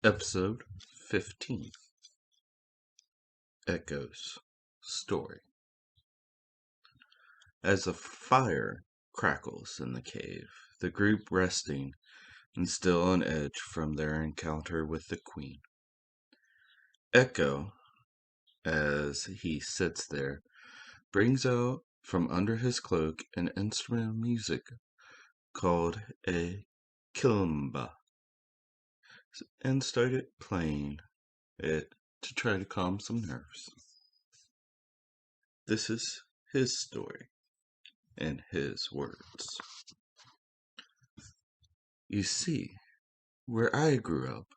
Episode 15 Echo's Story. As a fire crackles in the cave, the group resting and still on edge from their encounter with the queen. Echo, as he sits there, brings out from under his cloak an instrument of music called a kalimba and started playing it to try to calm some nerves. This is his story and his words. You see, where I grew up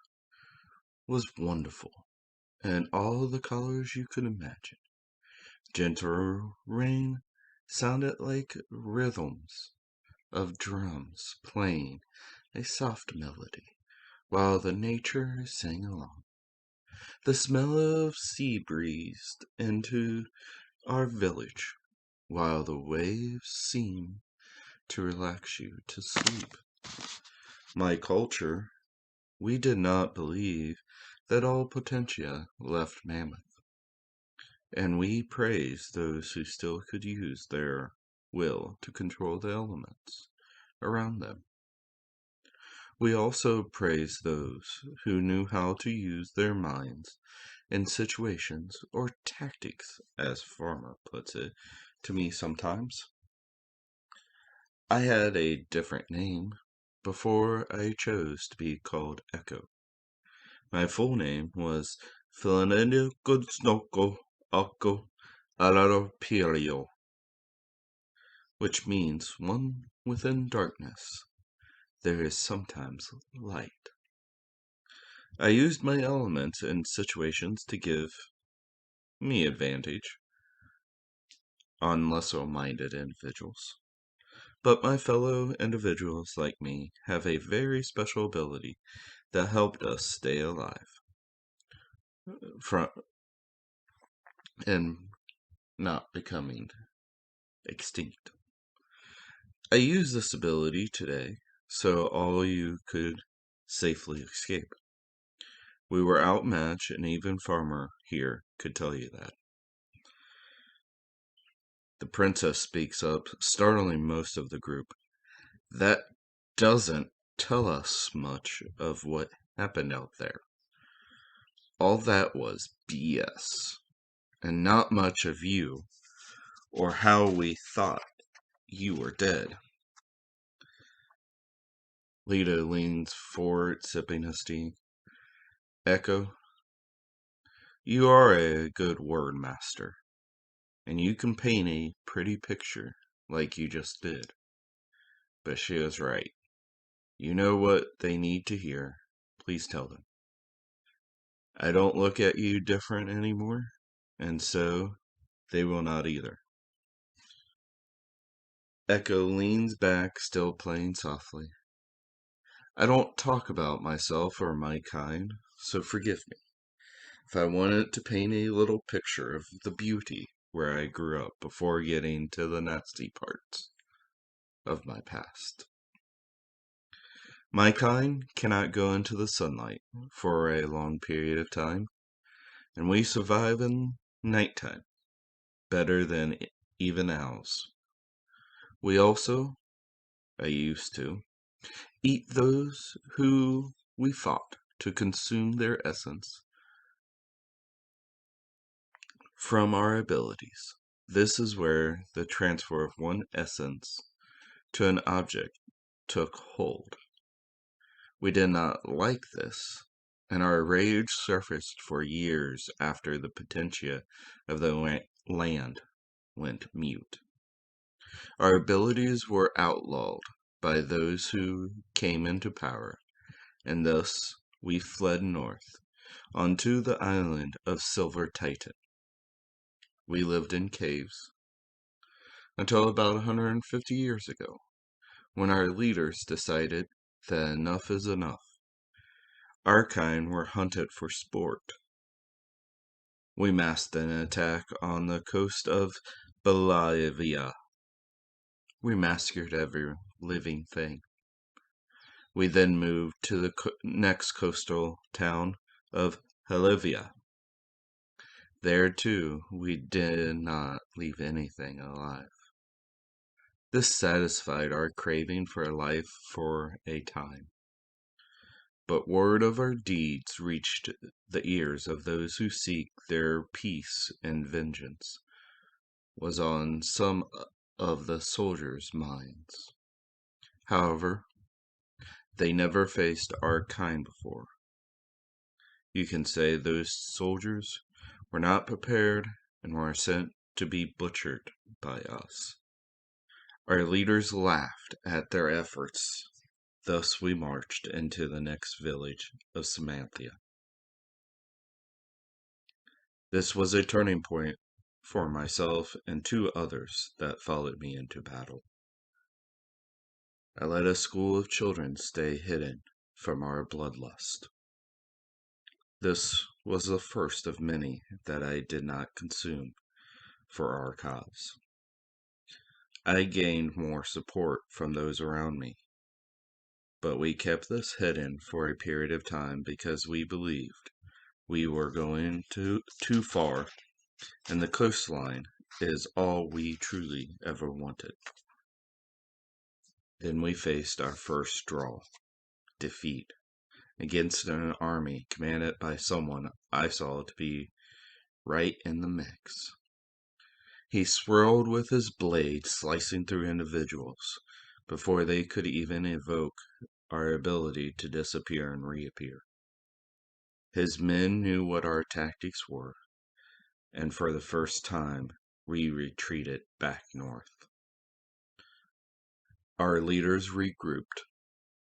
was wonderful, and all the colors you could imagine. Gentle rain sounded like rhythms of drums playing a soft melody, while the nature sang along. The smell of sea breezed into our village, while the waves seemed to relax you to sleep. My culture, we did not believe that all potentia left Mammoth, and we praised those who still could use their will to control the elements around them. We also praised those who knew how to use their minds in situations or tactics, as Farmer puts it to me sometimes. I had a different name before I chose to be called Echo. My full name was Philanendio Gudsnoko Alko Alaropilio, which means one within darkness. There is sometimes light. I used my elements in situations to give me advantage on lesser-minded individuals. But my fellow individuals like me have a very special ability that helped us stay alive from and not becoming extinct. I use this ability today so all you could safely escape. We were outmatched, and even Farmer here could tell you that. The princess speaks up, startling most of the group. That doesn't tell us much of what happened out there. All that was BS, and not much of you or how we thought you were dead. Lita leans forward, sipping his tea. Echo, you are a good word master, and you can paint a pretty picture like you just did. But she was right. You know what they need to hear. Please tell them. I don't look at you different anymore, and so they will not either. Echo leans back, still playing softly. I don't talk about myself or my kind, so forgive me if I wanted to paint a little picture of the beauty where I grew up before getting to the nasty parts of my past. My kind cannot go into the sunlight for a long period of time, and we survive in nighttime better than even owls. We also, I used to, eat those who we fought to consume their essence from our abilities. This is where the transfer of one essence to an object took hold. We did not like this, and our rage surfaced for years after the potentia of the land went mute. Our abilities were outlawed by those who came into power, and thus we fled north onto the island of Silver Titan. We lived in caves until about 150 years ago, when our leaders decided that enough is enough. Our kind were hunted for sport. We massed an attack on the coast of Bolivia. We massacred every living thing. We then moved to the next coastal town of Helivia. There, too, we did not leave anything alive. This satisfied our craving for life for a time. But word of our deeds reached the ears of those who seek their peace, and vengeance was on some of the soldiers' minds. However, they never faced our kind before. You can say those soldiers were not prepared and were sent to be butchered by us. Our leaders laughed at their efforts. Thus we marched into the next village of Samanthia. This was a turning point for myself and 2 others that followed me into battle. I let a school of children stay hidden from our bloodlust. This was the first of many that I did not consume for our cause. I gained more support from those around me, but we kept this hidden for a period of time because we believed we were going too far, and the coastline is all we truly ever wanted. Then we faced our first defeat, against an army commanded by someone I saw to be right in the mix. He swirled with his blade, slicing through individuals before they could even evoke our ability to disappear and reappear. His men knew what our tactics were, and for the first time, we retreated back north. Our leaders regrouped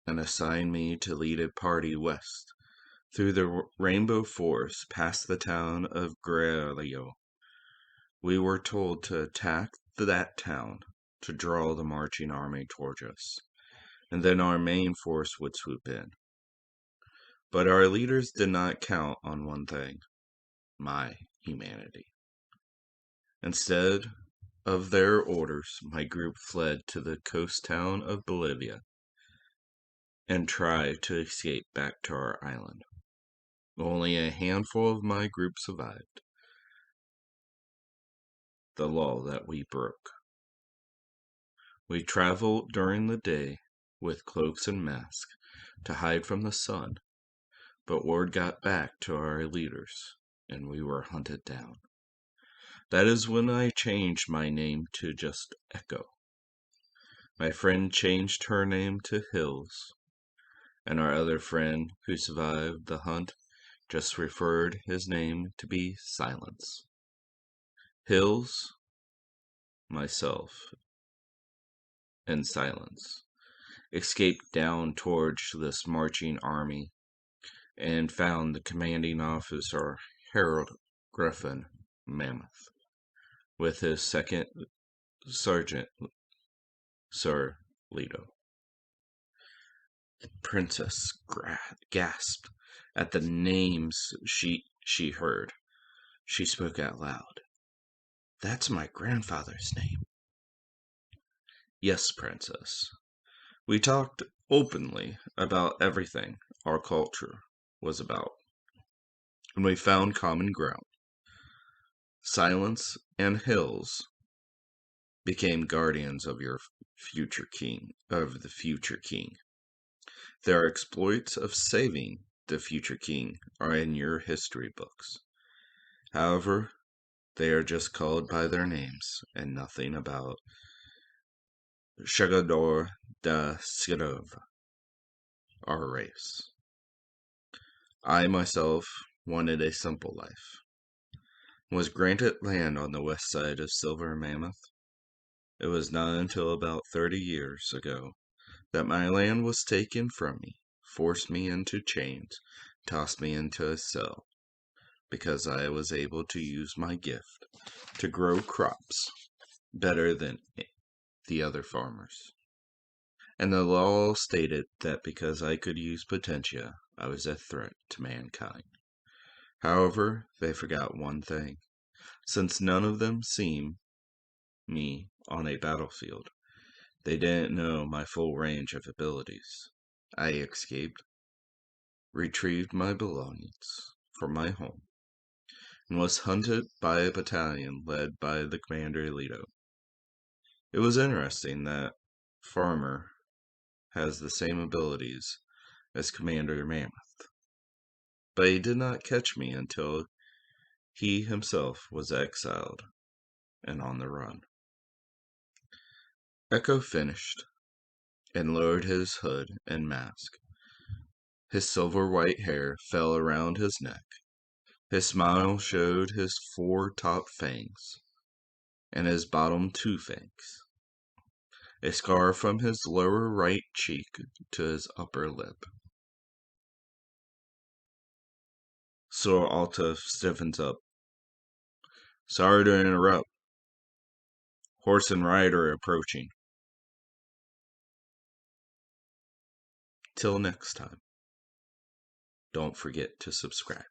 and assigned me to lead a party west through the Rainbow Forest past the town of Grelio. We were told to attack that town to draw the marching army towards us, and then our main force would swoop in. But our leaders did not count on one thing: my humanity. Instead of their orders, my group fled to the coast town of Bolivia and tried to escape back to our island. Only a handful of my group survived the law that we broke. We traveled during the day with cloaks and masks to hide from the sun, but word got back to our leaders, and we were hunted down. That is when I changed my name to just Echo. My friend changed her name to Hills, and our other friend who survived the hunt just referred his name to be Silence. Hills, myself, and Silence escaped down towards this marching army and found the commanding officer, Harold Griffin Mammoth, with his second sergeant, Sir Leto. The princess gasped at the names she heard. She spoke out loud. "That's my grandfather's name." "Yes, princess." We talked openly about everything our culture was about, and we found common ground. Silence and Hills became guardians of the future king. Their exploits of saving the future king are in your history books. However, they are just called by their names and nothing about Shagador da Silva, our race. I myself wanted a simple life. Was granted land on the west side of Silver Mammoth. It was not until about 30 years ago that my land was taken from me, forced me into chains, tossed me into a cell, because I was able to use my gift to grow crops better than the other farmers. And the law stated that because I could use potentia, I was a threat to mankind. However, they forgot one thing. Since none of them seen me on a battlefield, they didn't know my full range of abilities. I escaped, retrieved my belongings from my home, and was hunted by a battalion led by the Commander Leto. It was interesting that Farmer has the same abilities as Commander Mammoth, but he did not catch me until he himself was exiled and on the run. Echo finished and lowered his hood and mask. His silver white hair fell around his neck. His smile showed his 4 top fangs and his bottom 2 fangs, a scar from his lower right cheek to his upper lip. Sir Alta stiffens up. Sorry to interrupt. Horse and rider approaching. Till next time, don't forget to subscribe.